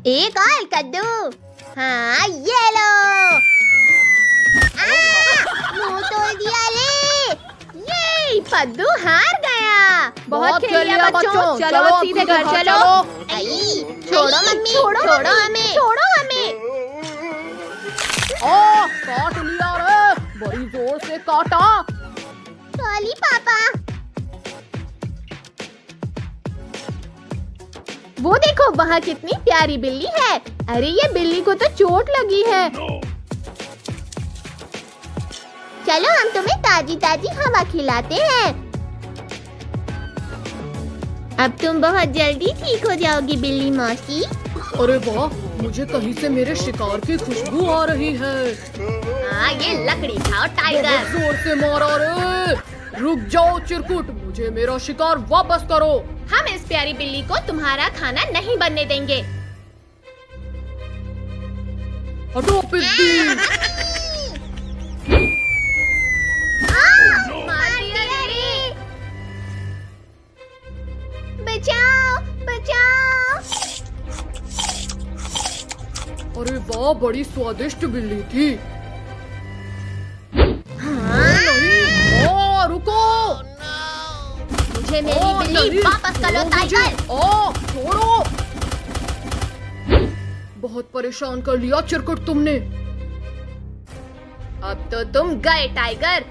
एक और कद्दू। हाँ ये लो। मुंह तोड़ दिया रे। ये कद्दू हार गया। बहुत खेल लिया बच्चों, चलो सीधे घर चलो। छोड़ो मम्मी, छोड़ो हमें, छोड़ो हमें। काट लिया रे, बड़ी जोर से काटा। सॉरी पापा। वो देखो वहाँ कितनी प्यारी बिल्ली है। अरे ये बिल्ली को तो चोट लगी है। चलो हम तुम्हें ताजी ताजी हवा खिलाते हैं। अब तुम बहुत जल्दी ठीक हो जाओगी बिल्ली मौसी। अरे वाह, मुझे कहीं से मेरे शिकार की खुशबू आ रही है। हाँ ये लकड़ी खाओ टाइगर। बहुत जोर से मारा रे। रुक जाओ चिरकुट, मुझे मेरा शिकार वापस करो। हम इस प्यारी बिल्ली को तुम्हारा खाना नहीं बनने देंगे। हटो पिद्दी। मार दिया रे। बचाओ बचाओ। अरे वाह, बड़ी स्वादिष्ट बिल्ली थी। हाँ। रुको। मुझे मेरी बिल्ली वापस कर लो टाइगर। छोड़ो। बहुत परेशान कर लिया चिरकुट तुमने। अब तो तुम गए टाइगर।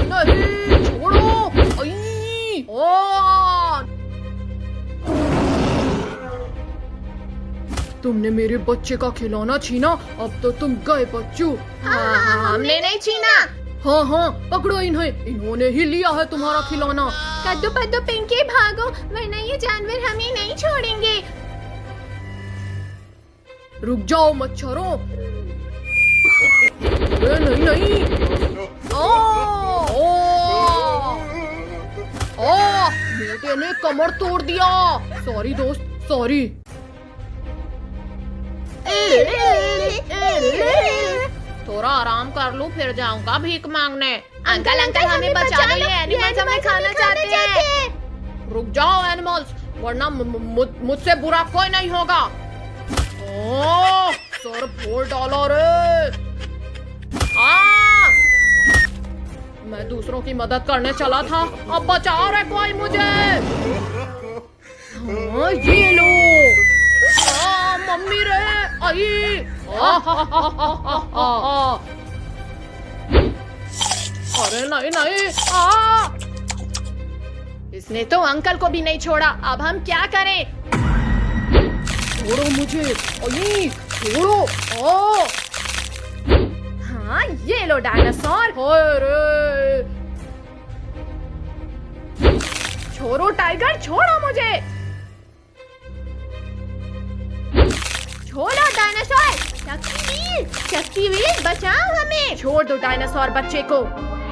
नहीं, छोड़ो। तुमने मेरे बच्चे का खिलौना छीना, अब तो तुम गए बच्चू। हाँ, हमने नहीं छीना। हाँ, पकड़ो इन्हें, इन्होंने ही लिया है तुम्हारा खिलौना। कद्दू पद्दू पिंकी भागो, वरना ये जानवर हमें नहीं छोड़ेंगे। रुक जाओ मच्छरों। नहीं। बेटे ने कमर तोड़ दिया। सॉरी दोस्त, सॉरी। थोड़ा आराम कर लूं, फिर जाऊंगा भीख मांगने। अंकल हमें बचा लो, ये एनिमल्स हमें खाना चाहते हैं। रुक जाओ एनिमल्स, वरना मुझसे बुरा कोई नहीं होगा। सर फोड़ डाला रे। मैं दूसरों की मदद करने चला था, अब बचाओ रे कोई मुझे। ये लो। मम्मी रे आई। अरे नहीं। इसने तो अंकल को भी नहीं छोड़ा। अब हम क्या करें? छोड़ो मुझे। छोड़ो। हाँ ये लो डायनासोर। छोड़ो टाइगर, छोड़ो मुझे। छोड़ो डायनासोर। शक्तिवीर बचाओ हमें। छोड़ दो डायनासोर बच्चे को।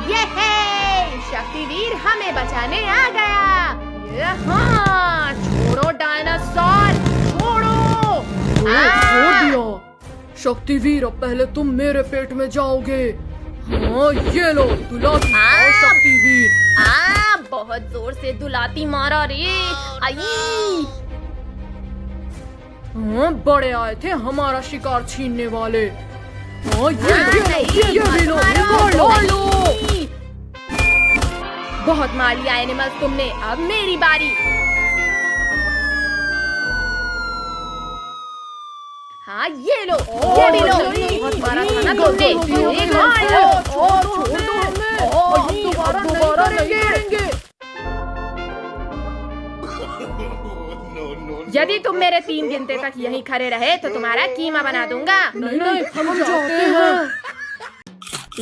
ये है शक्तिवीर हमें बचाने आ गया। हाँ, छोड़ो डायनासोर, छोड़ो। छोड़ दिया। शक्तिवीर, अब पहले तुम मेरे पेट में जाओगे। हाँ ये लो, दुलाती खाओ शक्तिवीर। बहुत जोर से दुलाती मारा रे। आई। बड़े आए थे हमारा शिकार छीनने वाले। ये भी लो। बहुत मार लिया एनिमल्स तुमने, अब मेरी बारी। हाँ ये लो, ये भी लो। बहुत मारा था ना तुमने। एक और लो। दोबारा नहीं करेंगे। यदि तुम मेरे 3 गिनते तक यहीं खड़े रहे तो तुम्हारा कीमा बना दूंगा। नहीं, हम जाते हैं।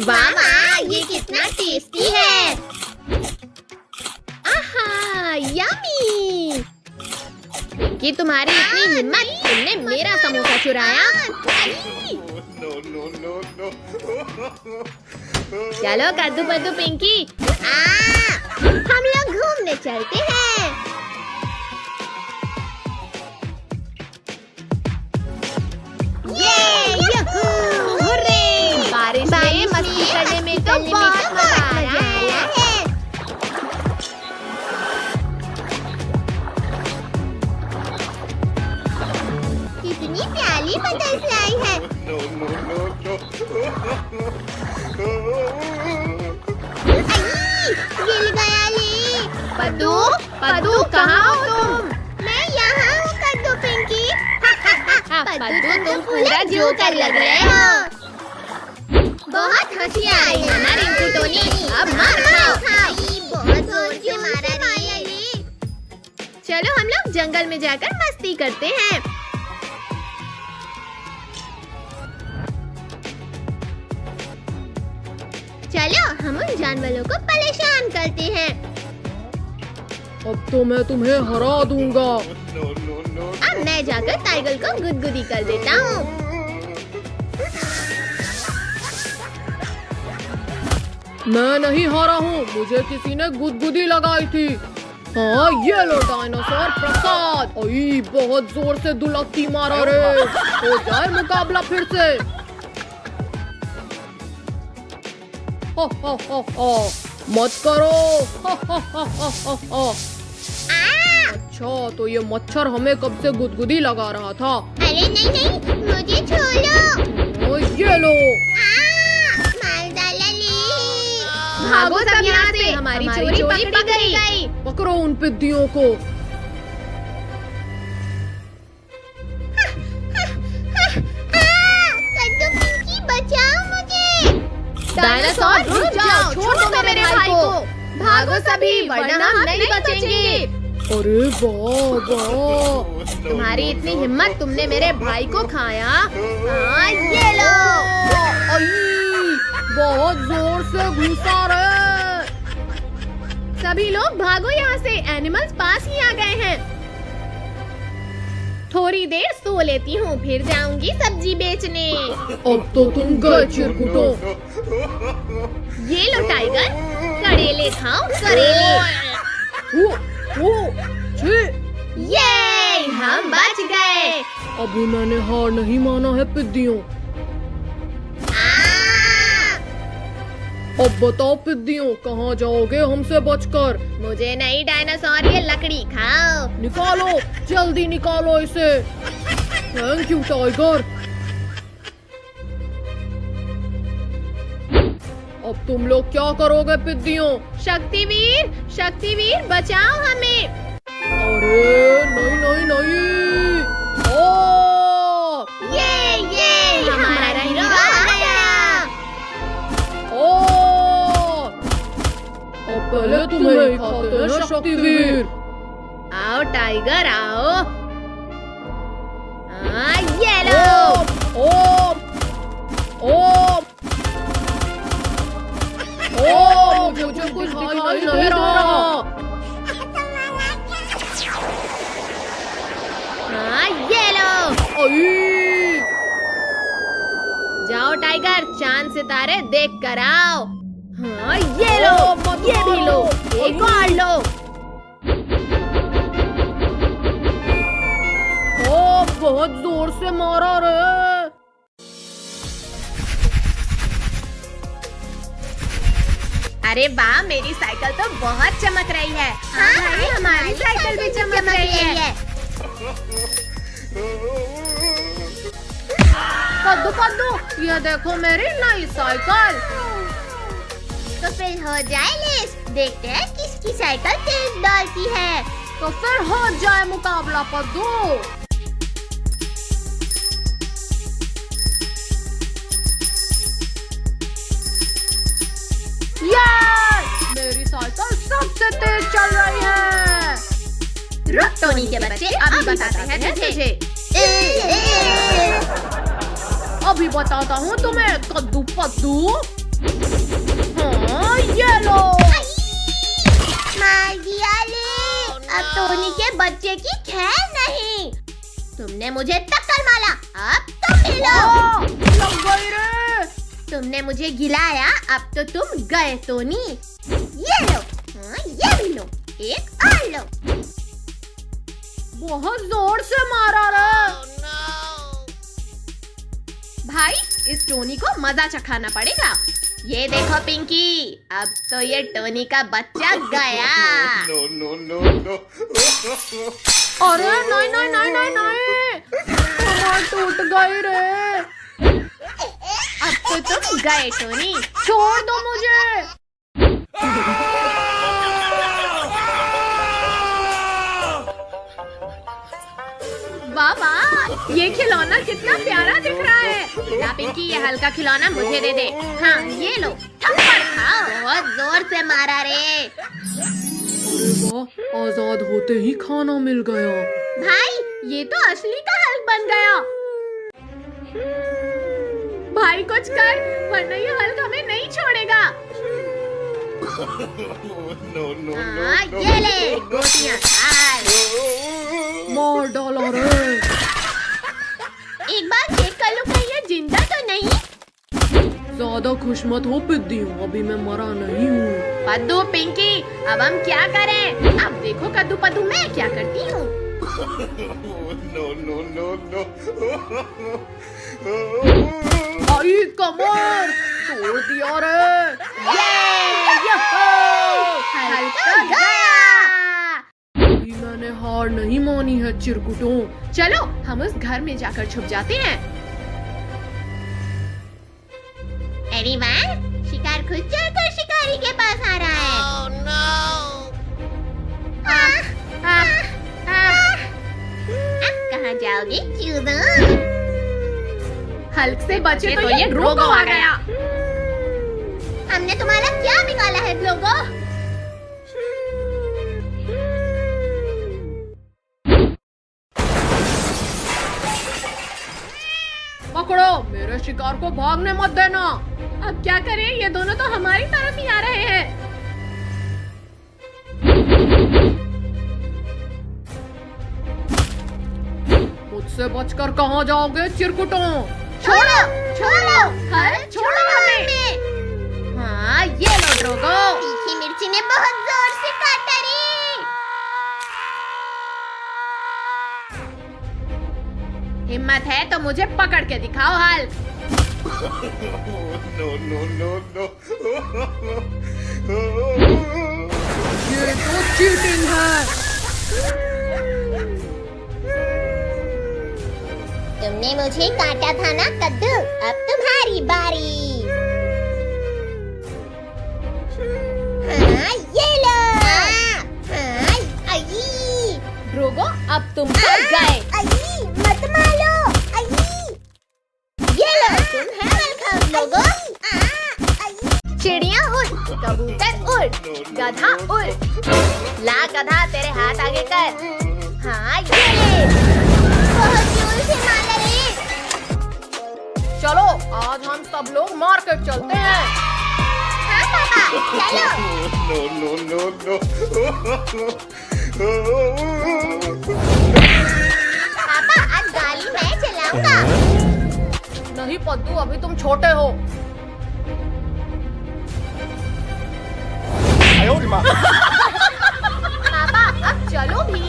वाह, ये कितना टेस्टी है। आहा, यम्मी। पिंकी, तुम्हारी इतनी हिम्मत, तुमने मेरा समोसा चुराया। चलो कद्दू पद्दू पिंकी, हम लोग घूमने चलते हैं। बारिश में मस्ती करने में तो बहुत मजा आया है। कितनी प्यारी बटरफ्लाई है। गिर गया ले। पद्दू, पद्दू कहाँ हो तुम? मैं यहाँ हूँ कद्दू पिंकी। पद्दू तुम पूरा जोकर लग रहे हो। बहुत हंसी आई है ना रिंकू टोनी, अब मार खाओ। बहुत जोर से मारा रही है। चलो हम लोग जंगल में जाकर मस्ती करते हैं। चलो हम उन जानवरों को परेशान करते हैं। अब तो मैं तुम्हें हरा दूंगा। अब मैं जाकर टाइगर को गुदगुदी कर देता हूँ। मैं नहीं हारा हूँ, मुझे किसी ने गुदगुदी लगाई थी। हाँ, ये लो डायनासोर प्रसाद। ओई, बहुत जोर से दुलक्की मारा रे। हो जाए मुकाबला फिर से। हो हो, मत करो। हो। अच्छा, तो ये मच्छर हमें कब से गुदगुदी लगा रहा था। अरे नहीं, मुझे छोड़ो। ओ, ये लो। मार डाला ले। भागो सब यहाँ से, हमारी चोरी पकड़ी गई। पकड़ो उन पिद्दियों को। कद्दू पिंकी बचाओ मुझे। डायनासोर रुक जाओ, छोड़ दो मेरे भाई को। भागो सभी, वरना हम नहीं बचेंगे। अरे वाह वाह, तुम्हारी इतनी हिम्मत, तुमने मेरे भाई को खाया। हाँ, ये लो। बहुत जोर से घुसा रहे। सभी लोग भागो यहाँ से, एनिमल्स पास ही आ गए हैं। थोड़ी देर सो लेती हूँ, फिर जाऊंगी सब्जी बेचने। अब तो तुम गए चिरकुटो। ये लो टाइगर, करेले खाओ करेले। ये हम बच गए। अभी मैंने हार नहीं माना है पिद्दियों। अब बताओ पिद्दियों, कहाँ जाओगे हमसे बचकर? मुझे नहीं डायनासोर, ये लकड़ी खाओ। निकालो, जल्दी निकालो इसे। Thank you tiger. अब तुम लोग क्या करोगे पिद्दियों? शक्तिवीर, शक्तिवीर बचाओ हमें। अरे नहीं। ओ, ये हमारा हीरो आ गया। ओ, अब पहले तुम्हें ही खाते हैं शक्तिवीर। आओ टाइगर आओ। हाँ, ये लो। मुझे कुछ दिखाई नहीं रहा। हाँ, ये लो। जाओ टाइगर, चांद सितारे देख कर आओ। हाँ, ये लो, ये भी लो, एक और लो। बहुत जोर से मारा रे। अरे वाह, मेरी साइकिल तो बहुत चमक रही है। हाँ, हमारी साइकिल भी चमक रही है। कद्दू, ये देखो मेरी नई साइकिल। तो फिर हो जाए लेस, देखते हैं किसकी साइकिल तेज दौड़ती है। तो फिर हो जाए मुकाबला कद्दू। मेरी साइकिल सबसे तेज चल रही है। रुक टोनी के बच्चे, अभी बताते हैं तुझे। अभी बताता हूँ तुम्हें कद्दू पद्दू। हाँ, ये लो। मार दिया ले। अब टोनी के बच्चे की खैर नहीं। तुमने मुझे टक्कर मारा, अब तुम मिलो। लग गई रे। तुमने मुझे गिलाया, अब तो तुम गए टोनी। ये लो। हाँ, ये भी लो, एक और लो। बहुत जोर से मारा रे। भाई, इस टोनी को मजा चखाना पड़ेगा। ये देखो पिंकी, अब तो ये टोनी का बच्चा गया। अरे नहीं, हमारे गई रे। अब तो तुम गए टोनी, छोड़ दो मुझे। वाह वाह, ये खिलौना कितना प्यारा दिख रहा है। ला पिंकी, ये हल्का खिलौना मुझे दे दे। हाँ ये लो, थप्पड़ खाओ। बहुत जोर से मारा रे। अरे वाह, आजाद होते ही खाना मिल गया। भाई ये तो असली का हल्क बन गया। भाई कुछ कर, वरना ये हल्क हमें नहीं छोड़ेगा। हाँ, ये ले गोटियां खा। मार डाला रे। एक बार चेक कर लो कहीं ये जिंदा तो नहीं। ज्यादा खुश मत हो पिद्दी, अभी मैं मरा नहीं हूँ। पद्दू पिंकी, अब हम क्या करें? अब देखो कद्दू पद्दू मैं क्या करती हूँ। आई कमर तोड़ दिया रे। हल्का गया। अभी मैंने हार नहीं मानी है चिरकुटों। चलो हम उस घर में जाकर छुप जाते हैं। अरे वाह, शिकार खुद चढ़कर शिकारी के पास आ रहा है। Oh, no. अब कहाँ जाओगे चूज़ो? हल्क से बचे तो ये ड्रोगो आ गया। हमने तुम्हारा क्या बिगाड़ा है ड्रोगो? पकड़ो, मेरे शिकार को भागने मत देना। अब क्या करें, ये दोनों तो हमारी तरफ ही आ रहे हैं। मुझसे बचकर कहाँ जाओगे चिरकुटों? छोड़ो छोड़ो, हल्क छोड़ो हमें। हाँ ये लो ड्रोगो। तीखी मिर्ची ने बहुत जोर से काटा रे। हिम्मत है तो मुझे पकड़ के दिखाओ हल्क। ये तो चीटिंग है। तुमने मुझे काटा था ना कद्दू, अब तुम्हारी बारी। हाँ ये लो। हाँ, आई। ड्रोगो अब तुम तो गए। आई, मत मारो। आई। ये लो, तुम है वेलकम लोगो। चिड़िया उड़, कबूतर उड़, गधा उड़। ला गधा, तेरे हाथ आगे कर। हाँ ये ले। बहुत जोर से मारा रे। चलो आज हम सब लोग मार्केट चलते हैं। हाँ पापा, चलो। पापा आज गाड़ी मैं चलाऊंगा। नहीं पद्दू, अभी तुम छोटे हो। पापा अब चलो भी।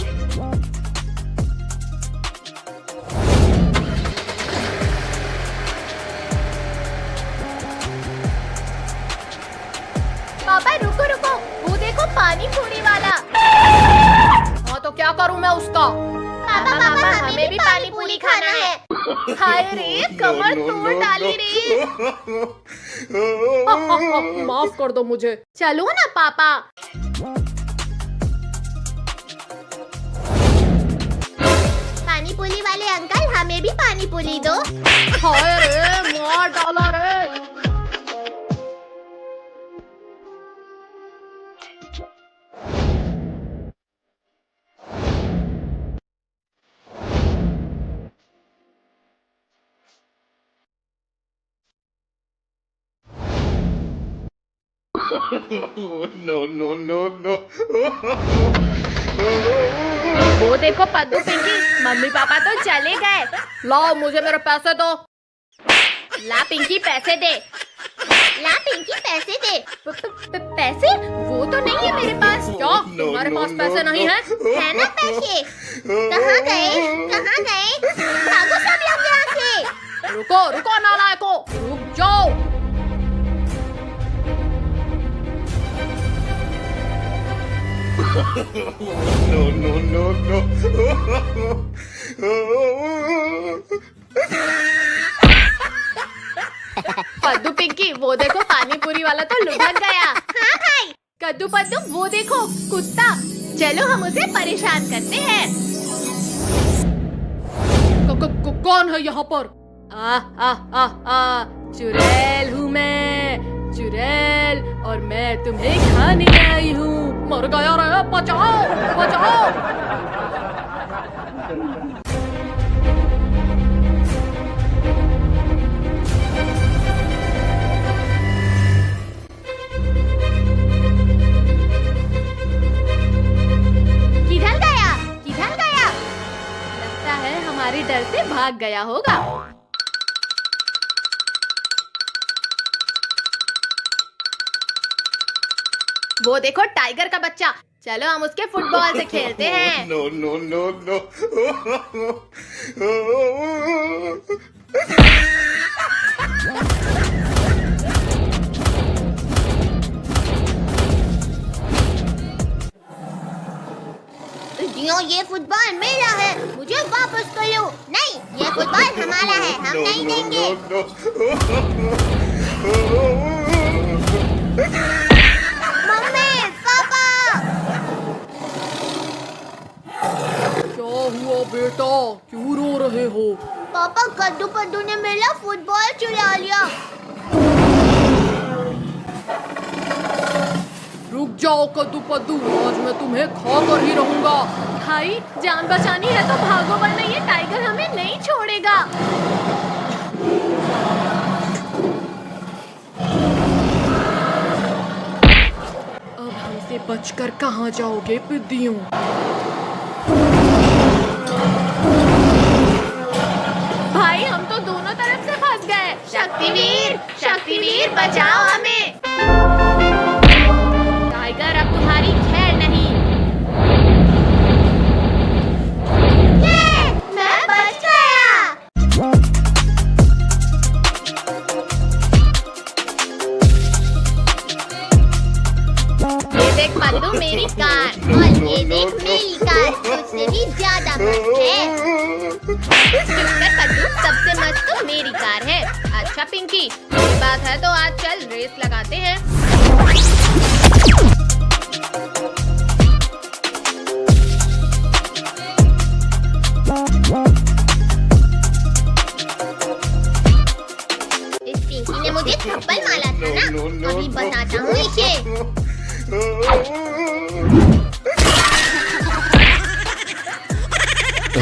पापा रुको रुको, वो देखो पानी पूरी वाला। हाँ तो क्या करूँ मैं उसका? पापा पापा हमें भी पानी पूरी खाना है। हाय रे, कमर तोड़ डाली रे। माफ कर दो मुझे। चलो ना पापा। पानी पूरी वाले अंकल, हमें भी पानी पूरी दो। हाय रे, मार डाला रे। No. वो देखो पद्दू पिंकी, मम्मी पापा तो चले गए। लाओ मुझे मेरे पैसे दो। ला पिंकी पैसे दे। ला पिंकी पैसे दे। पैसे? वो तो नहीं है मेरे पास। क्या तुम्हारे पास पैसे नहीं है? है ना पैसे? कहाँ गए? कहाँ गए? भागो सब लोग यहाँ से। रुको रुको नालायको, रुक जाओ। No. पद्दू पिंकी वो देखो पानी पूरी वाला तो लुढ़क गया। हाँ भाई। कद्दू पद्दू वो देखो कुत्ता, चलो हम उसे परेशान करते हैं। कौन है यहाँ पर? चुड़ैल हूँ मैं, चुड़ैल, और मैं तुम्हें खाने आई हूँ। मर गया रे, बचाओ बचाओ। किधर गया, किधर गया? लगता है हमारे डर से भाग गया होगा। वो देखो टाइगर का बच्चा, चलो हम उसके फुटबॉल से खेलते हैं। No, no, no, no. ये फुटबॉल मेरा है, मुझे वापस कर लो। नहीं, ये फुटबॉल हमारा है, हम नहीं देंगे। मम्मी, पापा। क्या हुआ बेटा, क्यों रो रहे हो? पापा, कद्दू पद्दू ने मेरा फुटबॉल चुरा लिया। रुक जाओ कद्दू पद्दू, आज मैं तुम्हें खा कर ही रहूंगा। भाई जान बचानी है तो भागो, वरना ये टाइगर हमें नहीं छोड़ेगा। अब हमसे बचकर कहाँ जाओगे पिद्दियों? भाई हम तो दोनों तरफ से फंस गए। शक्तिवीर, शक्तिवीर बचाओ हमें। टाइगर अब तुम्हारी खैर नहीं। मैं बच गया। ये देख पद्दू मेरी कार, और ये देख मेरी कार, उससे भी ज्यादा मस्त है। क्योंकि पद्दू सबसे मस्त तो मेरी कार है। अच्छा पिंकी, ये बात है तो आज चल रेस लगाते हैं। इस पिंकी ने मुझे थप्पड़ मारा था ना, अभी बताता हूँ इसे।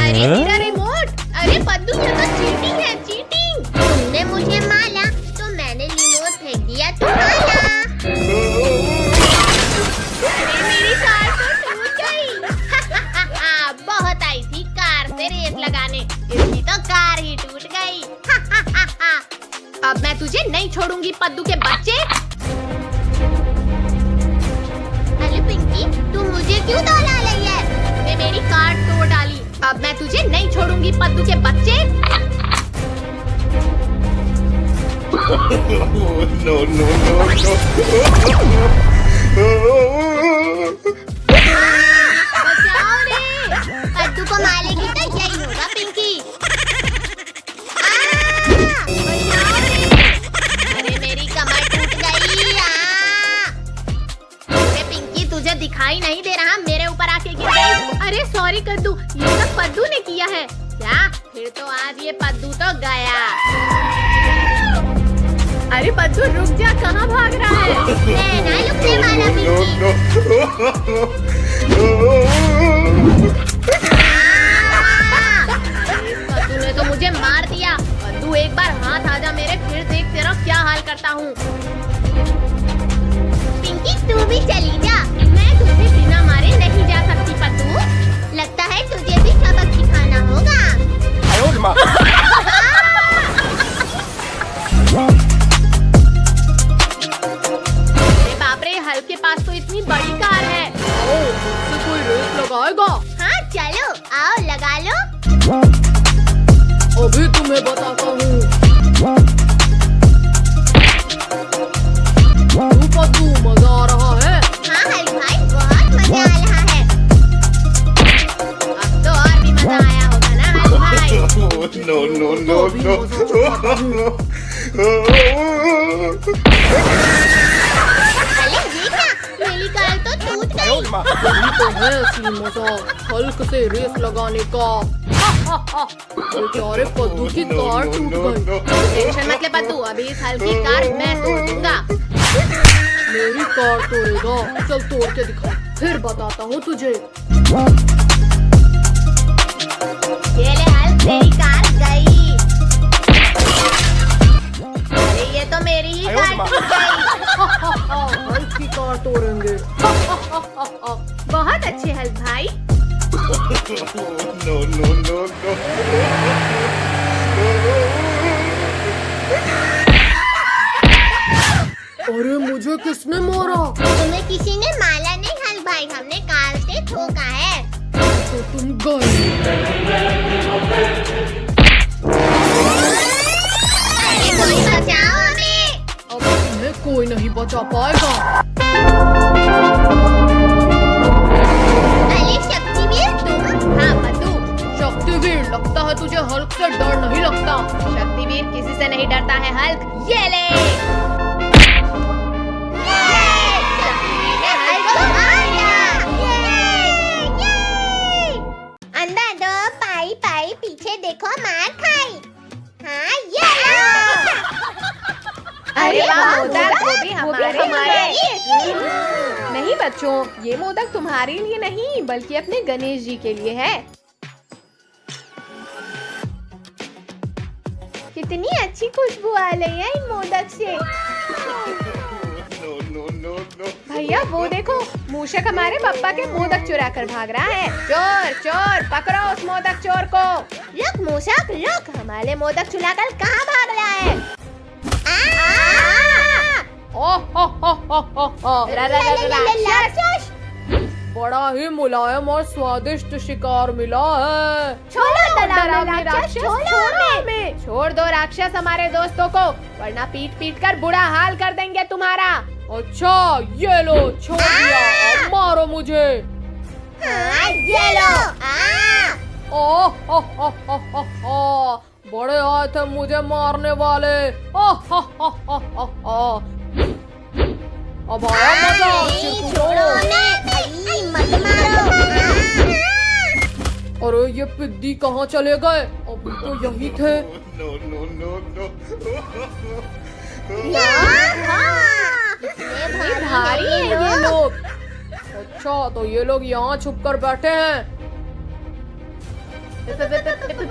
अरे मेरा रिमोट, अरे पद्दू ये तो चीटिंग है, चीटिंग। तुमने मुझे मारा तो मैंने रिमोट फेंक दिया तुम्हारा। अरे मेरी कार तो टूट गई। बहुत आई थी कार से रेस लगाने, इसकी तो कार ही टूट गई। अब मैं तुझे नहीं छोड़ूंगी पद्दू के बच्चे। अरे पिंकी, तुम मुझे क्यों दौड़ा रही है? तूने मेरी कार तोड़ डाली, अब मैं तुझे नहीं छोड़ूंगी पद्दू के बच्चे। No, no, no, no. बचाओ रे। कद्दू को मारेगी तो यही होगा पिंकी। बचाओ रे। अरे मेरी कमर टूट गई। अरे पिंकी तुझे दिखाई नहीं दे रहा, मेरे ऊपर आके गिर गई। अरे सॉरी कद्दू, ये सब पद्दू ने किया है। क्या? फिर तो आज ये पद्दू तो गया। अरे पद्दू रुक जा, कहाँ भाग रहा है? मैं ना रुकने वाला पिंकी। पद्दू ने तो मुझे मार दिया। पद्दू एक बार हाथ आजा मेरे, फिर देख तेरा क्या हाल करता हूँ। पिंकी तू भी चली जा। मैं तुझे बिना मारे नहीं जा सकती पद्दू। लगता है तुझे भी सबक सिखाना होगा। अरे बाप रे, हल्क के पास तो इतनी बड़ी कार है। आओ, मुझसे कोई रेस लगाएगा? हाँ चलो, आओ लगा लो। अभी तुम्हें बताता हूँ। पद्दू मजा आ रहा है? हाँ हल्क भाई, बहुत मजा आ रहा है। अब तो और भी मजा आया होगा ना हल्क भाई। no, no, no. अरे ये क्या, मेरी कार तो टूट गई। यही तो है असली मजा, हल्क से रेस लगाने का। बेचारे पद्दू की कार टूट गई। टेंशन मत ले पद्दू, अभी इस हल्की कार मैं तोड़ दूंगा। मेरी कार तोड़ेगा? चल तोड़ के दिखा, फिर बताता हूँ तुझे। ये ले हल्क, तेरी कार गई। अरे ये तो मेरी ही कार टूट गई। हल्क की कार तोड़ेंगे। बहुत अच्छे हल्क भाई। No, no, no, no. अरे मुझे किसने मारा? तुम्हें किसी ने मारा नहीं हल्क भाई, हमने कार से ठोका है। तो तुम गए। अरे कोई बचाओ हमें। अब तुम्हें कोई नहीं बचा पाएगा। अरे शक्तिवीर तुम? हाँ पद्दू। शक्तिवीर, लगता है तुझे हल्क से डर नहीं लगता। शक्तिवीर किसी से नहीं डरता है हल्क। ये ले, शक्तिवीर ने हल्क को मार दिया। अंदर दो, पाई पाई पीछे देखो, मार खाई। हाँ ये लो। अरे वाह, मोदक, वो भी हमारे लिए। नहीं बच्चों, ये मोदक तुम्हारे लिए नहीं बल्कि अपने गणेश जी के लिए है। कितनी अच्छी खुशबू आ रही है इन मोदक से। No, no, no, no. भैया वो देखो, मूषक हमारे पप्पा के मोदक चुरा कर भाग रहा है। चोर चोर, पकड़ो उस मोदक चोर को। रुक मूषक रुक, हमारे मोदक चुराकर कहाँ भाग रहा है? राक्षस! बड़ा ही मुलायम और स्वादिष्ट शिकार मिला है। छोड़ो डरावने राक्षस, छोड़ो हमें। छोड़ दो राक्षस हमारे दोस्तों को, वरना पीट पीट कर बुरा हाल कर देंगे तुम्हारा। अच्छा ये लो, छोड़ दिया, अब मारो मुझे। हाँ ये लो। बड़े आए थे मुझे मारने वाले। अब आया मजा। छोड़ो उन्हें, मत मारो। अरे ये पिद्दी कहाँ चले गए? अभी तो यही थे। No, no, no, no. कितने भारी हैं हैं ये लोग। अच्छा तो ये लोग यहाँ छुप कर बैठे हैं।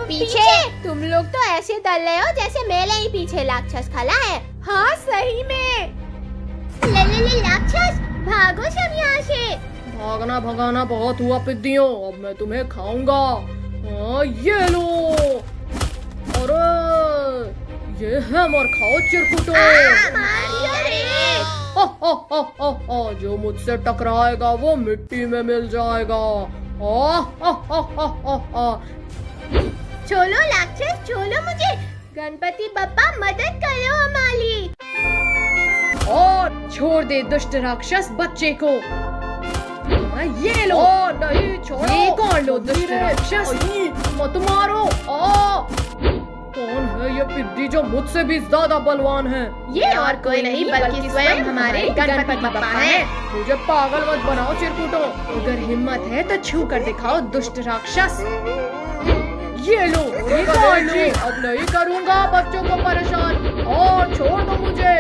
पीछे तुम लोग तो ऐसे डर रहे हो जैसे मेरे ही पीछे राक्षस खड़ा है। हाँ सही में। ले राक्षस, भागो सब यहाँ से। भागना भगाना बहुत हुआ पिद्दियों, अब मैं तुम्हें खाऊंगा। हाँ ये लो। अरे ये है, मर खाओ चिरकुटो। जो मुझसे टकराएगा वो मिट्टी में मिल जाएगा। छोड़ो राक्षस, छोड़ो मुझे। गणपति बप्पा मदद करो हमारी। और छोड़ दे दुष्ट राक्षस बच्चे को। ये लो। नहीं छोड़ो। ये कौन लो दुष्ट राक्षस? मत मारो। कौन है ये पिद्दी जो मुझसे भी ज्यादा बलवान है? ये और कोई नहीं बल्कि स्वयं हमारे गणपति बप्पा हैं। मुझे पागल मत बनाओ चिरकुटो। अगर हिम्मत है तो छू कर दिखाओ दुष्ट राक्षस। ये लो, ये कौन लो? अब नहीं करूँगा बच्चों को परेशान। और छोड़ दो मुझे।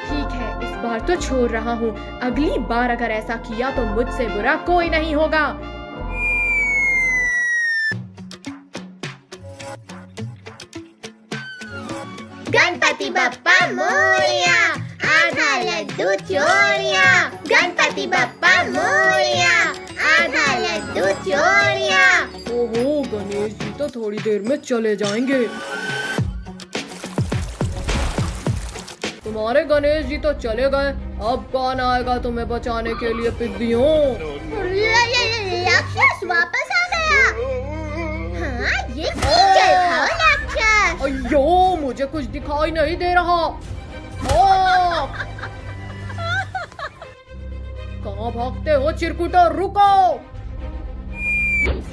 ठीक है, इस बार तो छोड़ रहा हूँ, अगली बार अगर ऐसा किया तो मुझसे बुरा कोई नहीं होगा। गणपति बप्पा मोरया, आधा लड्डू चोरिया। गणपति बप्पा मोरया, आधा लड्डू चोरिया। ओहो, गणेश जी तो थोड़ी देर में चले जाएंगे। तुम्हारे गणेश जी तो चले गए, अब कौन आएगा तुम्हें बचाने के लिए पिद्दियों? राक्षस वापस आ गया। हाँ ये चल खाओ राक्षस। अयो, मुझे कुछ दिखाई नहीं दे रहा। कहाँ भागते हो चिरकुटो, रुको।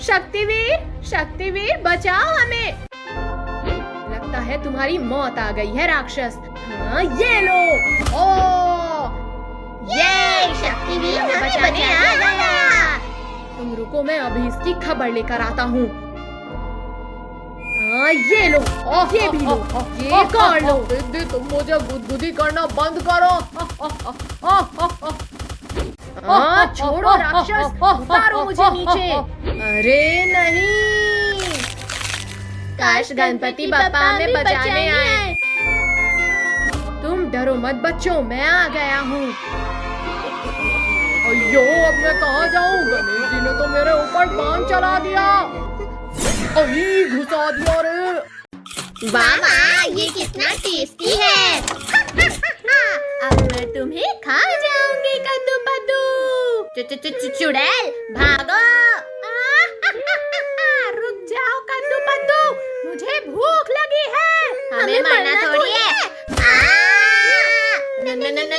शक्तिवीर, शक्तिवीर बचाओ हमें। है तुम्हारी मौत आ गई है राक्षस। हाँ, ये लो। ओ ये शक्तिवीर हमें बचाने आ गया। तुम रुको, मैं अभी इसकी खबर लेकर आता हूँ। हाँ, ये लो, ये भी लो, ये कर लो। दीदी तुम मुझे गुदगुदी करना बंद करो। छोड़ो राक्षस, उतारो मुझे नीचे। अरे नहीं, काश गणपति बप्पा हमें बचाने आए। तुम डरो मत बच्चों, मैं आ गया हूँ। अयो अब मैं कहाँ जाऊँ? गणेश जी ने तो मेरे ऊपर बाण चला दिया। अभी घुसा दिया रे। वाह, ये कितना टेस्टी है। अब मैं तुम्हें खा जाऊंगी कद्दू पद्दू। चुड़ैल भागो। रुक जाओ कद्दू पद्दू, मुझे भूख लगी है। हमें मारना थोड़ी है।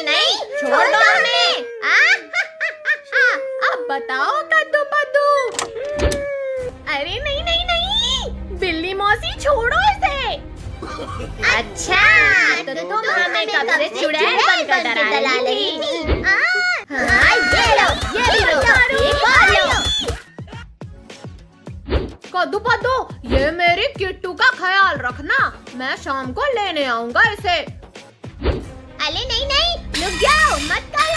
नहीं, छोड़ दो हमें। अब बताओ कद्दू पद्दू। अरे नहीं नहीं नहीं, बिल्ली मौसी छोड़ो इसे। अच्छा, तो तुम हमें कब से चुड़ैल बनकर डरा रही थी। हाँ, ये लो, ये लो, एक और लो। कद्दू पद्दू, ये मेरी किट्टू का ख्याल रखना, मैं शाम को लेने आऊंगा इसे। अरे नहीं नहीं, रुक जाओ, मत करो।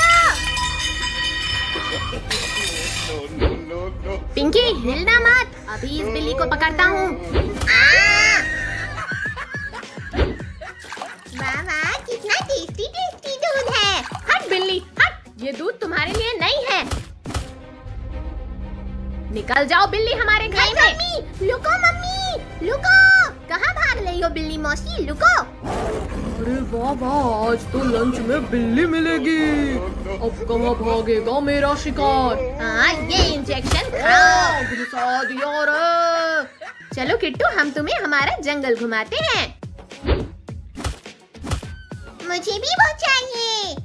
No, no, no. पिंकी, हिलना मत, अभी इस बिल्ली को पकड़ता हूँ। वाह, कितना टेस्टी टेस्टी दूध है। हट बिल्ली हट, ये दूध तुम्हारे लिए नहीं है। निकल जाओ बिल्ली हमारे घर से। मम्मी, लुको मम्मी, लुको। कहाँ भाग रही हो बिल्ली मौसी, लुको। अरे वाह वाह, आज तो लंच में बिल्ली मिलेगी। अब कहाँ भागेगा मेरा शिकार? हाँ, ये इंजेक्शन खाओ। घुसा दिया रे। चलो किट्टू, हम तुम्हें हमारा जंगल घुमाते हैं। मुझे भी वो चाहिए।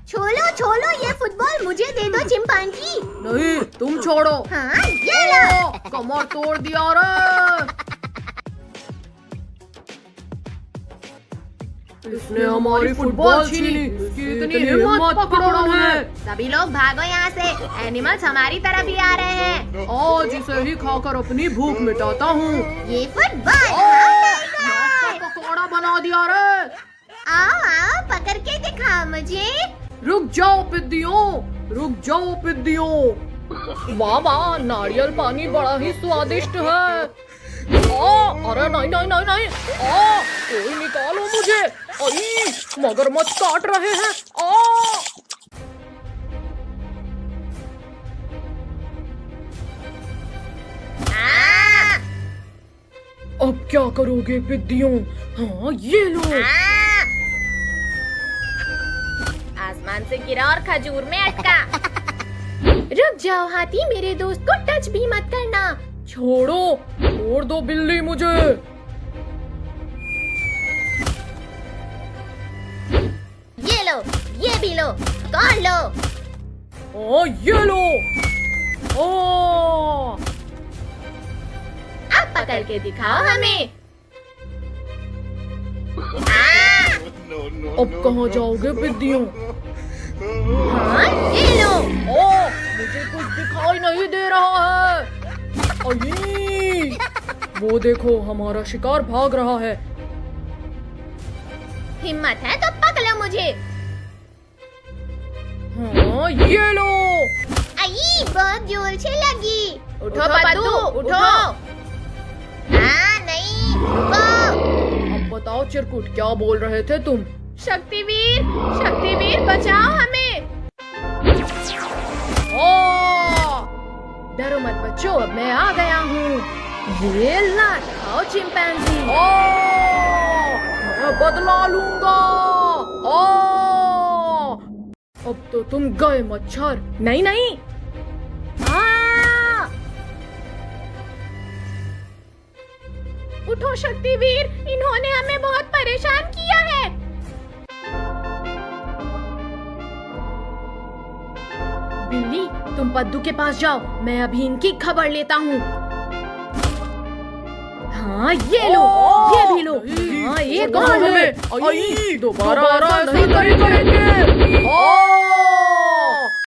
छोलो छोलो, ये फुटबॉल मुझे दे दो चिंपांजी। नहीं, तुम छोड़ो। हाँ, ये लो। कमर तोड़ दिया रे। इसने हमारी फुटबॉल छीनी। इसकी इतनी हिम्मत पकड़ो है। सभी लोग भागो यहाँ से, एनिमल्स हमारी तरफ ही आ रहे हैं। आज इसे ही खाकर अपनी भूख मिटाता हूँ। ये फुटबॉल पकौड़ा बना दिया रे। आओ आओ, पकड़ के दिखाओ मुझे। रुक जाओ पिद्दियों, रुक जाओ पिद्दियों। वाह वाह, नारियल पानी बड़ा ही स्वादिष्ट है। अरे नहीं नहीं नहीं नहीं, कोई निकालो मुझे। अरे मगरमच्छ काट रहे हैं। अब क्या करोगे पिद्दियों? हाँ, ये लो। आसमान से गिरा और खजूर में अटका। रुक जाओ हाथी, मेरे दोस्त को टच भी मत करना। छोड़ो, छोड़ दो बिल्ली मुझे। ये लो, ये भी लो, कौन लो। ये लो। अब पकड़ के दिखाओ हमें। No, no, अब no, कहाँ no. जाओगे पिद्दियों? हाँ, ये लो। मुझे कुछ दिखाई नहीं दे रहा है। अये, वो देखो, हमारा शिकार भाग रहा है। हिम्मत है तो पकड़ो मुझे। हाँ, ये लो। आई, बहुत जोर से लगी। उठो पद्दू, उठो। नहीं, रुको। अब बताओ चिरकुट, क्या बोल रहे थे तुम? शक्तिवीर, शक्तिवीर बचाओ हमें। डरो मत बच्चों, अब मैं आ गया हूँ। ये ला खाओ चिंपैंजी। मैं बदला लूंगा। अब तो तुम गए मच्छर। नहीं नहीं। उठो शक्तिवीर, इन्होंने हमें बहुत परेशान किया है। बिल्ली, तुम पद्दू के पास जाओ, मैं अभी इनकी खबर लेता हूँ। हाँ ये लो, ये भी लो। हाँ एक और लो। दोबारा ऐसा नहीं करेंगे।